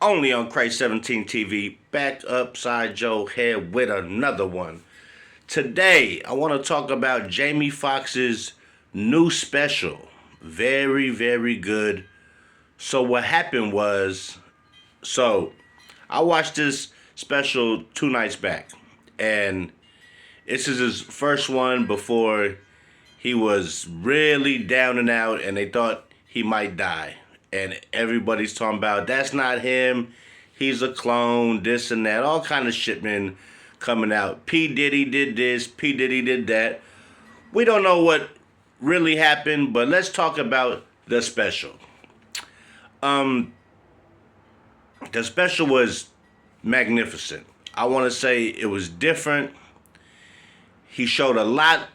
only on Christ 17 TV, back upside Joe head with another one. Today, I want to talk about Jamie Foxx's new special. Very, very good. So what happened was, so I watched this special 2 nights back, and this is his first one before he was really down and out, and they thought he might die. And everybody's talking about that's not him. He's a clone. This and that. All kind of shit been coming out. P Diddy did this. P Diddy did that. We don't know what really happened, but let's talk about the special. Um, the special was magnificent. I want to say it was different. He showed a lot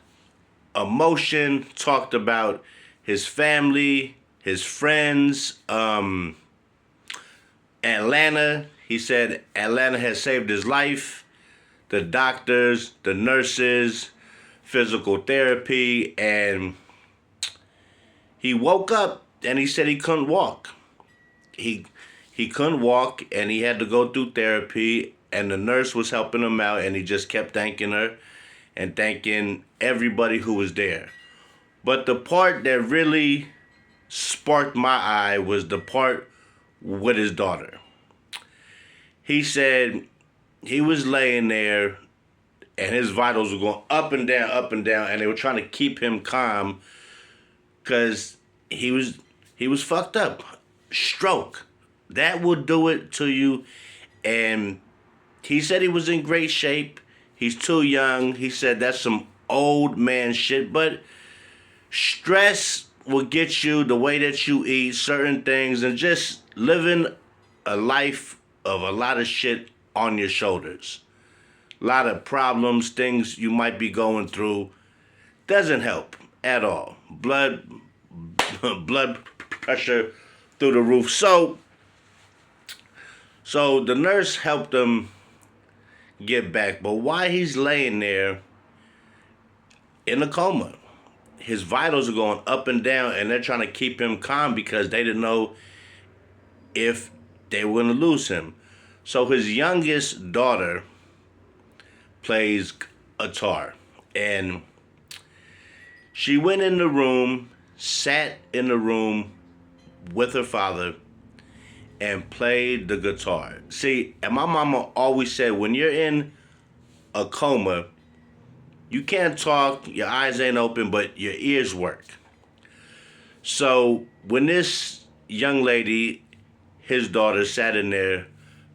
of emotion. Talked about his family, his friends, Atlanta. He said Atlanta has saved his life. The doctors, the nurses, physical therapy, and he woke up and he said he couldn't walk. He couldn't walk and he had to go through therapy, and the nurse was helping him out, and he just kept thanking her and thanking everybody who was there. But the part that really sparked my eye was the part with his daughter. He said he was laying there and his vitals were going up and down, and they were trying to keep him calm because he was fucked up. Stroke. That will do it to you. And he said he was in great shape. He's too young. He said that's some old man shit, but stress will get you, the way that you eat certain things, and just living a life of a lot of shit on your shoulders. A lot of problems, things you might be going through, doesn't help at all. Blood pressure through the roof. So the nurse helped him get back, but while he's laying there in a coma, his vitals are going up and down, and they're trying to keep him calm because they didn't know if they were going to lose him. So his youngest daughter plays guitar, and she went in the room, sat in the room with her father, and played the guitar. See, and my mama always said, when you're in a coma, you can't talk, your eyes ain't open, but your ears work. So when this young lady, his daughter, sat in there,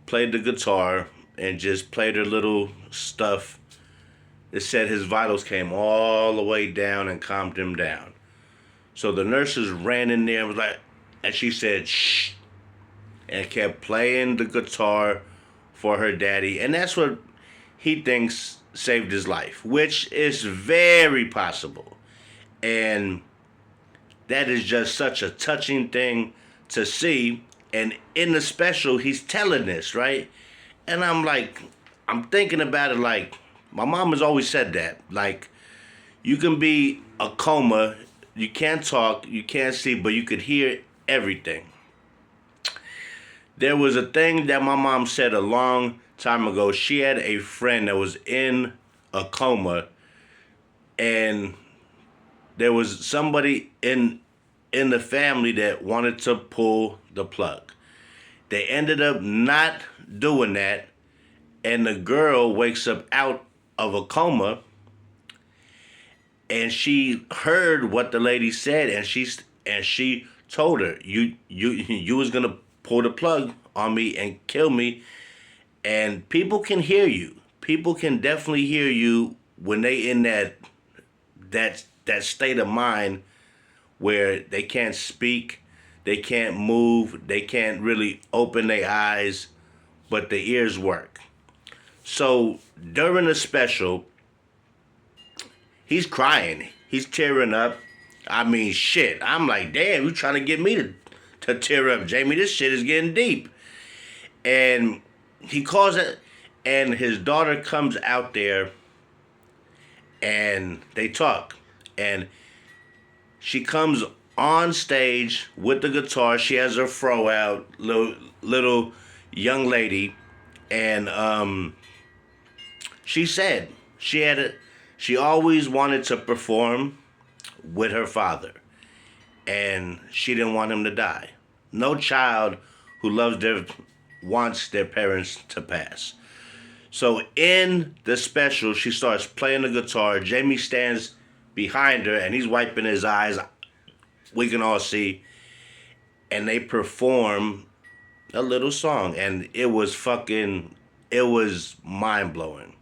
played the guitar, and just played her little stuff, it said his vitals came all the way down and calmed him down. So the nurses ran in there and was like, and she said, shh, and kept playing the guitar for her daddy. And that's what he thinks saved his life, which is very possible. And that is just such a touching thing to see. And in the special, he's telling this, right? And I'm thinking about it like, my mom has always said that. Like, you can be a coma, you can't talk, you can't see, but you could hear everything. There was a thing that my mom said a long time ago. She had a friend that was in a coma, and there was somebody in the family that wanted to pull the plug. They ended up not doing that, and the girl wakes up out of a coma, and she heard what the lady said, and she told her, you was gonna pull the plug on me and kill me. And people can hear you. People can definitely hear you when they in that state of mind where they can't speak, they can't move, they can't really open their eyes, but their ears work. So during the special, he's crying, he's tearing up. I mean, shit. I'm like, damn, you trying to get me to tear up, Jamie? This shit is getting deep. And he calls it, and his daughter comes out there, and they talk. And she comes on stage with the guitar. She has her fro out, little young lady, and she said she always wanted to perform with her father, and she didn't want him to die. No child who loves their wants their parents to pass. So in the special, she starts playing the guitar. Jamie stands behind her, and he's wiping his eyes. We can all see, and they perform a little song, and it was mind blowing.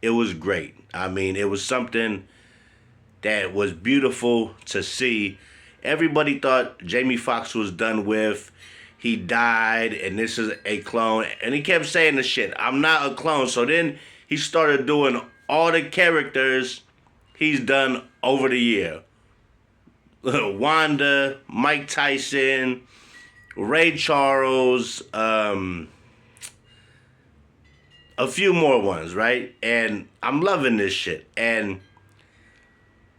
It was great. I mean, it was something that was beautiful to see. Everybody thought Jamie Foxx was done with. He died, and this is a clone. And he kept saying the shit, I'm not a clone. So then he started doing all the characters he's done over the year. Wanda, Mike Tyson, Ray Charles, a few more ones, right? And I'm loving this shit. And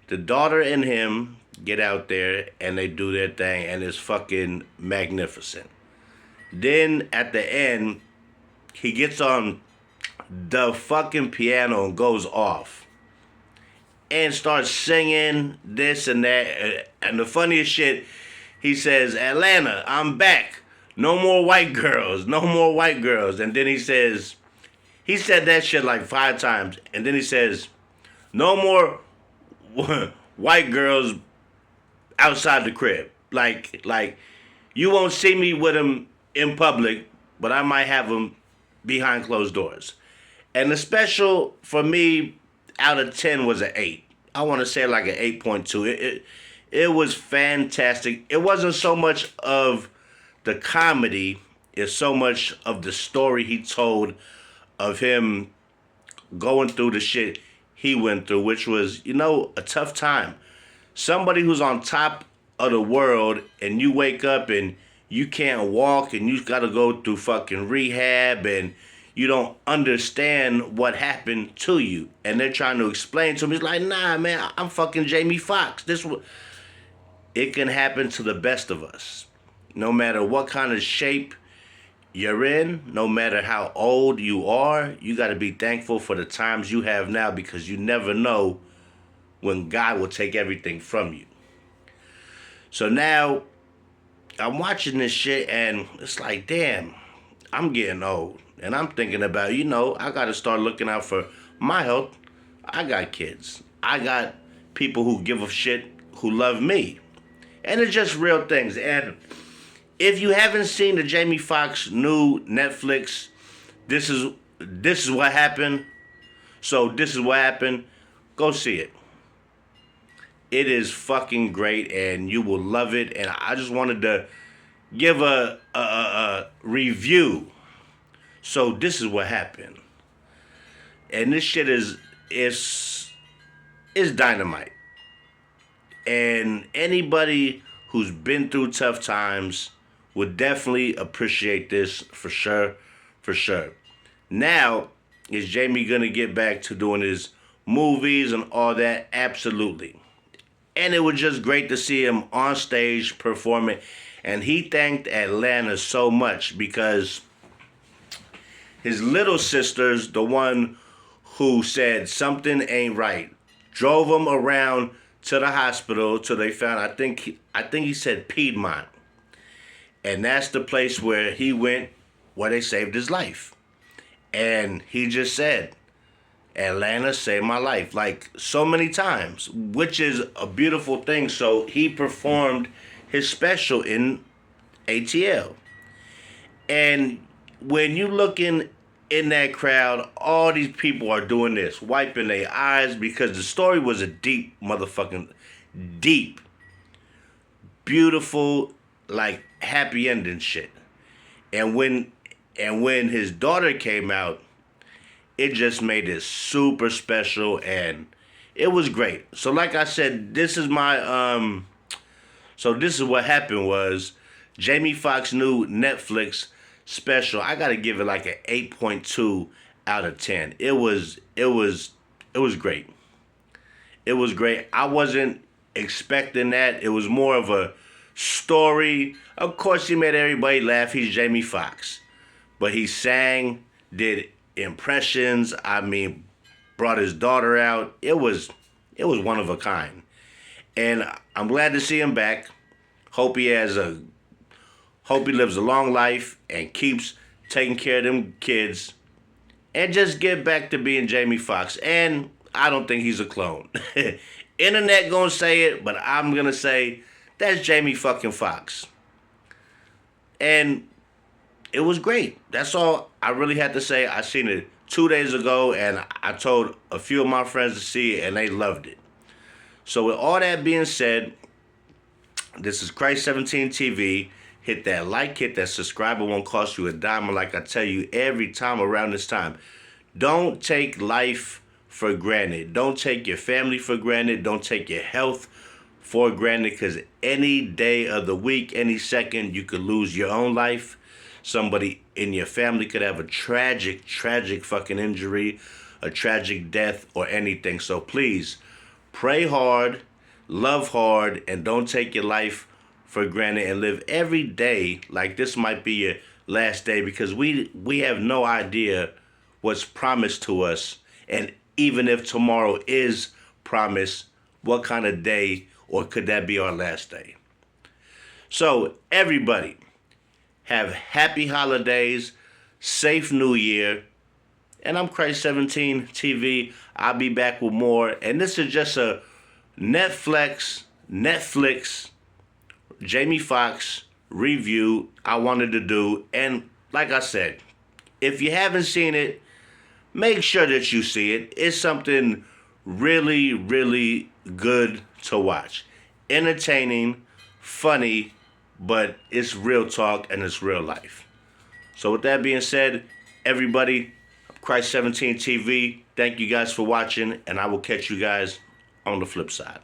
the daughter and him get out there and they do their thing, and it's fucking magnificent. Then at the end, he gets on the fucking piano and goes off and starts singing this and that. And the funniest shit, he says, Atlanta, I'm back. No more white girls. No more white girls. And then he said that shit like 5 times. And then he says, no more white girls outside the crib. Like you won't see me with him in public, but I might have him behind closed doors. And the special for me out of 10 was an 8. I want to say like an 8.2. It was fantastic. It wasn't so much of the comedy, it's so much of the story he told of him going through the shit he went through, which was, a tough time. Somebody who's on top of the world and you wake up and you can't walk and you gotta go through fucking rehab and you don't understand what happened to you. And they're trying to explain to him. He's like, nah, man, I'm fucking Jamie Foxx. It can happen to the best of us. No matter what kind of shape you're in, no matter how old you are, you got to be thankful for the times you have now, because you never know when God will take everything from you. So now I'm watching this shit and it's like, damn, I'm getting old. And I'm thinking about, I got to start looking out for my health. I got kids. I got people who give a shit, who love me. And it's just real things. And if you haven't seen the Jamie Foxx new Netflix, this is what happened. So this is what happened. Go see it. It is fucking great, and you will love it. And I just wanted to give a review. So this is what happened. And this shit is dynamite. And anybody who's been through tough times would definitely appreciate this for sure, for sure. Now, is Jamie gonna get back to doing his movies and all that? Absolutely. And it was just great to see him on stage performing. And he thanked Atlanta so much because his little sister's the one who said something ain't right. Drove him around to the hospital till they found, I think he said Piedmont. And that's the place where he went, where they saved his life. And he just said, Atlanta saved my life, like so many times, which is a beautiful thing. So he performed his special in ATL. And when you look in that crowd, all these people are doing this, wiping their eyes, because the story was a deep, beautiful, like happy ending shit. And when his daughter came out, it just made it super special, and it was great. So like I said, this is my so this is what happened was Jamie Foxx new Netflix special. I gotta give it like an 8.2 out of 10. It was great. It was great. I wasn't expecting that. It was more of a story. Of course, he made everybody laugh. He's Jamie Foxx. but he sang, did impressions. I mean, brought his daughter out. It was one of a kind, and I'm glad to see him back. Hope he lives a long life and keeps taking care of them kids, and just get back to being Jamie Foxx. And I don't think he's a clone. Internet gonna say it, but I'm gonna say that's Jamie fucking Foxx. And it was great. That's all I really had to say. I seen it 2 days ago, and I told a few of my friends to see it, and they loved it. So with all that being said, this is Christ 17 TV. Hit that like, hit that subscribe. It won't cost you a dime. And like I tell you every time around this time, don't take life for granted. Don't take your family for granted. Don't take your health for granted, because any day of the week, any second, you could lose your own life. Somebody in your family could have a tragic fucking injury, a tragic death, or anything. So please, pray hard, love hard, and don't take your life for granted, and live every day like this might be your last day, because we have no idea what's promised to us. And even if tomorrow is promised, what kind of day, or could that be our last day? So everybody, have happy holidays, safe New Year, and I'm Christ 17 TV. I'll be back with more, and this is just a Netflix Jamie Foxx review I wanted to do. And like I said, if you haven't seen it, make sure that you see it. It's something really good to watch. Entertaining, funny, but it's real talk and it's real life. So with that being said, everybody, Christ 17 TV, thank you guys for watching, and I will catch you guys on the flip side.